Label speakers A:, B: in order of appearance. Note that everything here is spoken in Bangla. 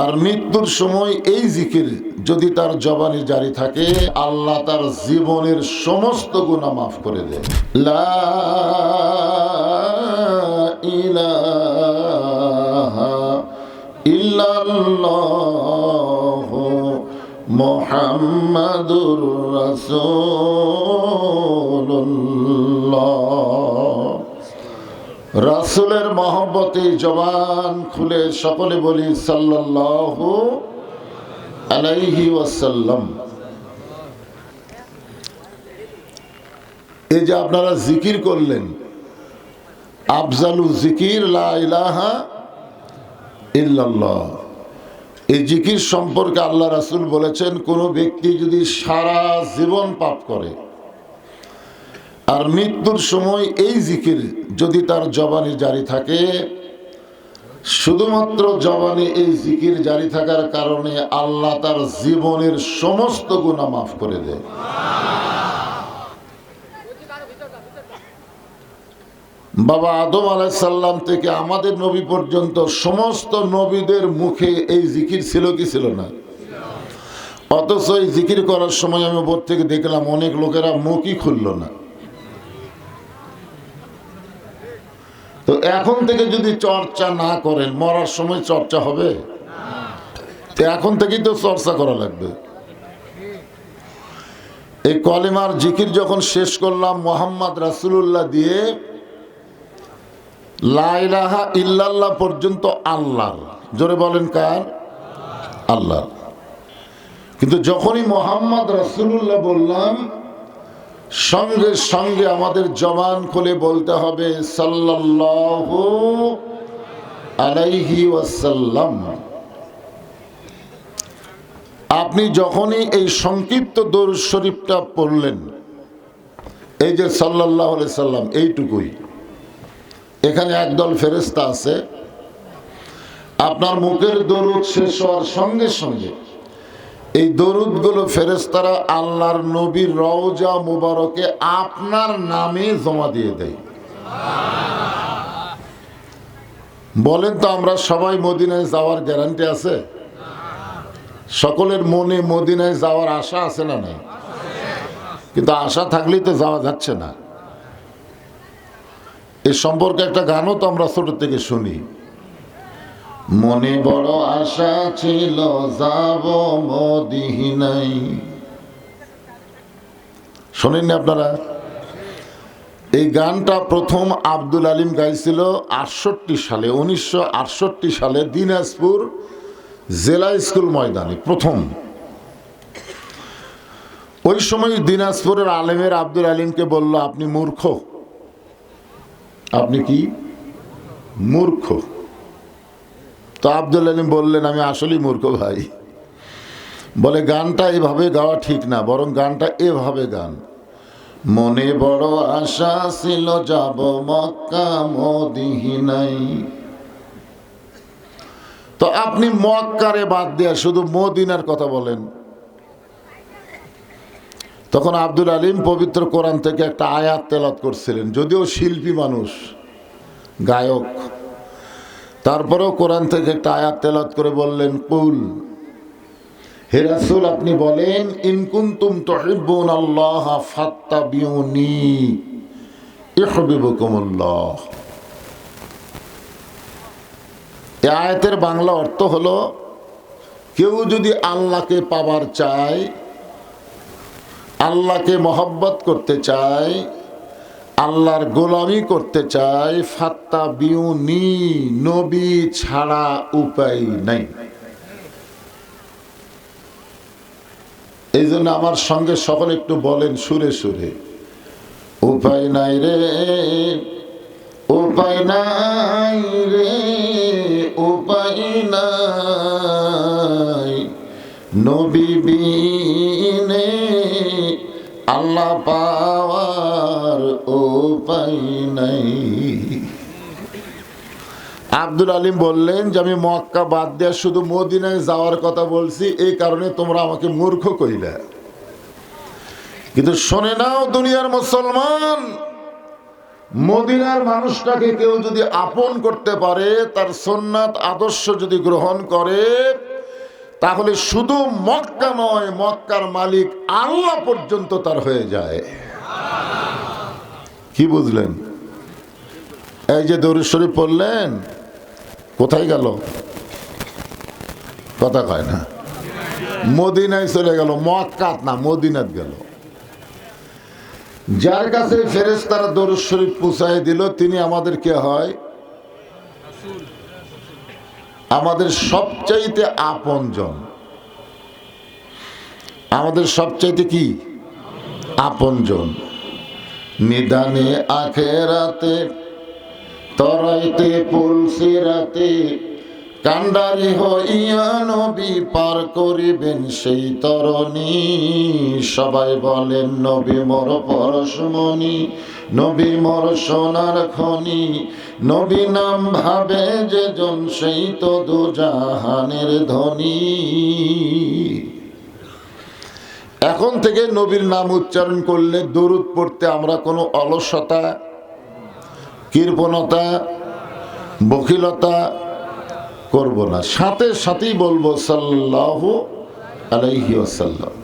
A: আর মৃত্যুর সময় এই জিকির যদি তার জবানে জারি থাকে, আল্লাহ তার জীবনের সমস্ত গুনাহ মাফ করে দেন। লা ইলাহা ইল্লাল্লাহ মুহাম্মাদুর রাসূলুল্লাহ। রাসূলের মহব্বতে জবান খুলে সকলে বলি সাল্লাল্লাহু আলাইহি ওয়াসাল্লাম। এই যে আপনারা জিকির করলেন, আফজালু জিকির লা ইলাহা ইল্লাল্লাহ। এই জিকির সম্পর্কে আল্লাহ রাসূল বলেছেন, কোন ব্যক্তি যদি সারা জীবন পাপ করে আর মৃত্যুর সময় এই জিকির যদি তার জবানে জারি থাকে, শুধুমাত্র জবানে এই জিকির জারি থাকার কারণে আল্লাহ তার জীবনের সমস্ত গুনাহ মাফ করে দেয়। বাবা আদম আলাইহিস সালাম থেকে আমাদের নবী পর্যন্ত সমস্ত নবীদের মুখে এই জিকির ছিল কি ছিল না? অথচ এই জিকির করার সময় আমি উপর থেকে দেখলাম অনেক লোকেরা মুখই খুলল না। তো এখন থেকে যদি চর্চা না করেন, মরার সময় চর্চা হবে? তো এখন থেকেই তো চর্চা করা লাগবে। এই কলিমার জিকির যখন শেষ করলাম মুহাম্মদ রাসূলুল্লাহ দিয়ে, লা ইলাহা ইল্লাল্লাহ পর্যন্ত আল্লাহর, জোরে বলেন কার? আল্লাহ। কিন্তু যখনই মুহাম্মদ রাসূলুল্লাহ বললাম, সঙ্গে সঙ্গে আমাদের জবান খুলে বলতে হবে সাল্লাল্লাহু আলাইহি ওয়াসাল্লাম। আপনি যখনই এই সংক্ষিপ্ত দরুদ শরীফটা পড়লেন, এই যে সাল্লাল্লাহু আলাইহি সাল্লাম, এইটুকুই। এখানে একদল ফেরেশতা আছে, আপনার মুখের দরুদ শেষ হওয়ার সঙ্গে সঙ্গে এই দরুদগুলো ফেরেশতারা আল্লাহর নবীর রওজা মুবারকে আপনার নামে জমা দিয়ে দেয়। বলেন তো, আমরা সবাই মদিনায় যাওয়ার গ্যারান্টি আছে? সকলের মনে মদিনায় যাওয়ার আশা আছে না নাই? কিন্তু আশা থাকলেই তো যাওয়া যাচ্ছে না। এ সম্পর্কে একটা গানও তো আমরা ছোট থেকে শুনি, মনে বড় আশা ছিল যাব মদিনায়। শোনেননি আপনারা? এই গানটা প্রথম আব্দুল আলিম গাইছিল 68 সালে, 1968 সালে দিনাজপুর জেলা স্কুল ময়দানে প্রথম। ওই সময় দিনাজপুরের আলেমের আব্দুল আলিমকে বলল, আপনি মূর্খ। আপনি কি মূর্খ? তো আব্দুল আলিম বললেন, আমি আসলেই মূর্খ ভাই। বলে, গানটা এভাবে গাওয়া ঠিক না, বরং গানটা এভাবে গান, মনে বড় আশা ছিল যাব মক্কা মদিনায়। তো আপনি মক্কারে বাদ দিয়ে শুধু মদিনার কথা বলেন। তখন আব্দুল আলিম পবিত্র কোরআন থেকে একটা আয়াত তেলাওয়াত করছিলেন, যদিও শিল্পী মানুষ, গায়ক, তারপরেও কোরআন থেকে একটা আয়াত তেলাওয়াত করে বললেন, কুল, হে রাসূল আপনি বলেন, ইন কুনতুম তুহিব্বুনাল্লাহ ফাত্তাবিউনি ইউহিব্বুকুমুল্লাহ। এই আয়াতের বাংলা অর্থ হলো, কেউ যদি আল্লাহকে পাবার চায়, আল্লাহকে মহব্বত করতে চায়, আল্লাহর গোলামি করতে চায়, ফাত্তাবিউনি, নবী ছাড়া উপায় নাই। এই জন্য আমার সঙ্গে সকলে একটু বলেন সুরে সুরে, উপায় নাই রে, উপায় নাই রে, উপায় নাই, নবী বিনে আল্লাহ পাওয়ার উপায় নাই। আব্দুল আলিম বললেন যে আমি মক্কা বাদ দিয়ে শুধু মদিনায় যাওয়ার কথা বলছি, এই কারণে তোমরা আমাকে মূর্খ কইলা। কিন্তু শোনে নাও দুনিয়ার মুসলমান, মদিনার মানুষটাকে কেউ যদি আপন করতে পারে, তার সুন্নাত আদর্শ যদি গ্রহণ করে, তাহলে শুধু মক্কা নয়, মক্কার মালিক আল্লাহ পর্যন্ত তার হয়ে যায়। কি বুঝলেন? এই যে দরুদ শরীফ পড়লেন, কোথায় গেল? কথা কয় না। মদিনায় চলে গেল, মক্কাত না, মদিনাত গেল। যার কাছে ফেরেশতারা দরুদ শরীফ পৌঁছায় দিল, তিনি আমাদের কে হয়? আমাদের সবচাইতে আপনজন, আমাদের সবচাইতে কি আপনজন। নিদানে আখেরাতে তরাইতে পুলসিরাতে কান্ডারি হইয়া নবী পার করিবেন সেই তরণী। সবাই বলেন নবী মোর পরশমণি, নবী মোর সোনার খনি, নবী নাম ভাবে যে জন সেই তো দুজাহানের ধনী। এখন থেকে নবীর নাম উচ্চারণ করলে দরুদ পড়তে আমরা কোনো অলসতা, কৃপণতা, বখিলতা করব না, সাথে সাথেই বলবো সাল্লাল্লাহু আলাইহি ওয়াসাল্লাম।